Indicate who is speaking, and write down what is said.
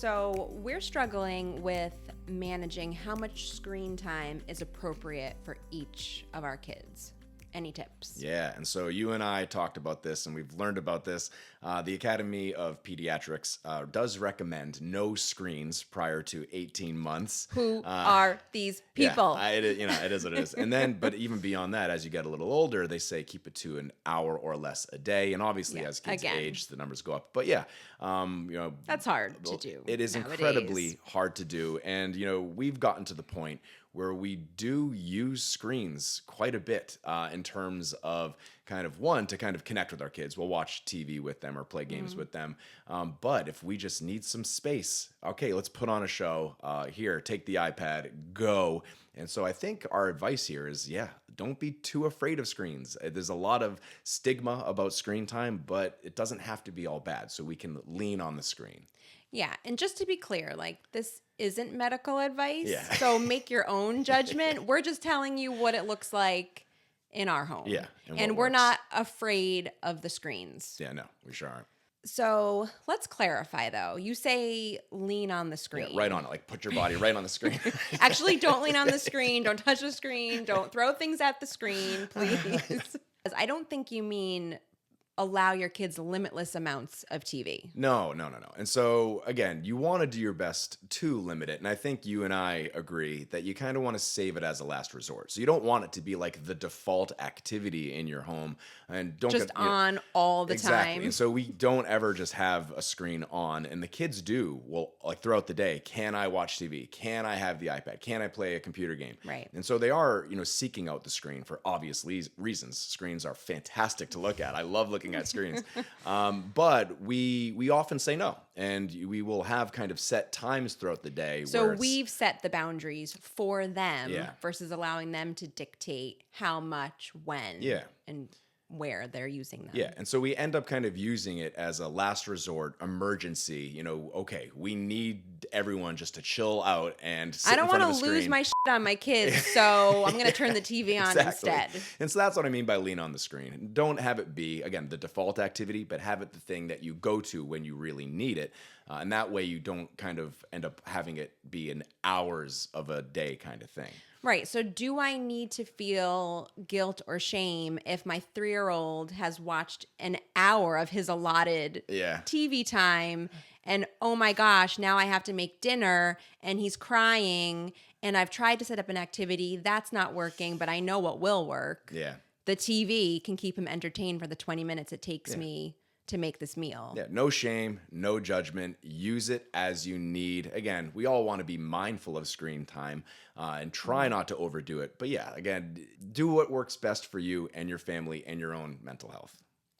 Speaker 1: So we're struggling with managing how much screen time is appropriate for each of our kids. Any tips?
Speaker 2: Yeah, and so you and I talked about this, and we've learned about this. The Academy of Pediatrics does recommend no screens prior to 18 months.
Speaker 1: Who are these people?
Speaker 2: Yeah, it is what it is. And then, but even beyond that, as you get a little older, they say keep it to an hour or less a day. And obviously, as kids age, the numbers go up. But yeah,
Speaker 1: that's hard to do.
Speaker 2: It is
Speaker 1: nowadays.
Speaker 2: incredibly hard to do, and we've gotten to the point where we do use screens quite a bit in terms of to connect with our kids. We'll watch TV with them or play games with them. But if we just need some space, okay, let's put on a show. Here, take the iPad, go. And so I think our advice here is, don't be too afraid of screens. There's a lot of stigma about screen time, but it doesn't have to be all bad. So we can lean on the screen.
Speaker 1: Yeah, and just to be clear, this isn't medical advice,
Speaker 2: Yeah.
Speaker 1: so make your own judgment. We're just telling you what it looks like in our home.
Speaker 2: Yeah,
Speaker 1: and we're not afraid of the screens.
Speaker 2: Yeah, no, we sure aren't.
Speaker 1: So let's clarify, though. You say lean on the screen.
Speaker 2: Yeah, right on it. Put your body right on the screen.
Speaker 1: Actually, don't lean on the screen. Don't touch the screen. Don't throw things at the screen, please. I don't think you mean allow your kids limitless amounts of TV.
Speaker 2: No. And so, again, you want to do your best to limit it. And I think you and I agree that you kind of want to save it as a last resort. So you don't want it to be like the default activity in your home. And don't
Speaker 1: just on all the time.
Speaker 2: And so we don't ever just have a screen on. And the kids do, throughout the day, can I watch TV? Can I have the iPad? Can I play a computer game?
Speaker 1: Right.
Speaker 2: And so they are, seeking out the screen for obvious reasons. Screens are fantastic to look at. I love looking at screens. But we often say no, and we will have kind of set times throughout the day.
Speaker 1: So we've set the boundaries for them versus allowing them to dictate how much, when, and where they're using them.
Speaker 2: Yeah, and so we end up kind of using it as a last resort emergency. Okay, we need everyone just to chill out and sit in front of the screen.
Speaker 1: I don't want to lose my shit on my kids, so I'm going to turn the TV on instead.
Speaker 2: And so that's what I mean by lean on the screen. Don't have it be, again, the default activity, but have it the thing that you go to when you really need it. And that way you don't kind of end up having it be an hours of a day kind of thing.
Speaker 1: Right. So do I need to feel guilt or shame if my 3-year-old has watched an hour of his allotted TV time and, oh my gosh, now I have to make dinner and he's crying and I've tried to set up an activity that's not working, but I know what will work.
Speaker 2: Yeah.
Speaker 1: The TV can keep him entertained for the 20 minutes it takes me to make this meal.
Speaker 2: Yeah, no shame, no judgment. Use it as you need. Again, we all want to be mindful of screen time and try not to overdo it. But again, do what works best for you and your family and your own mental health.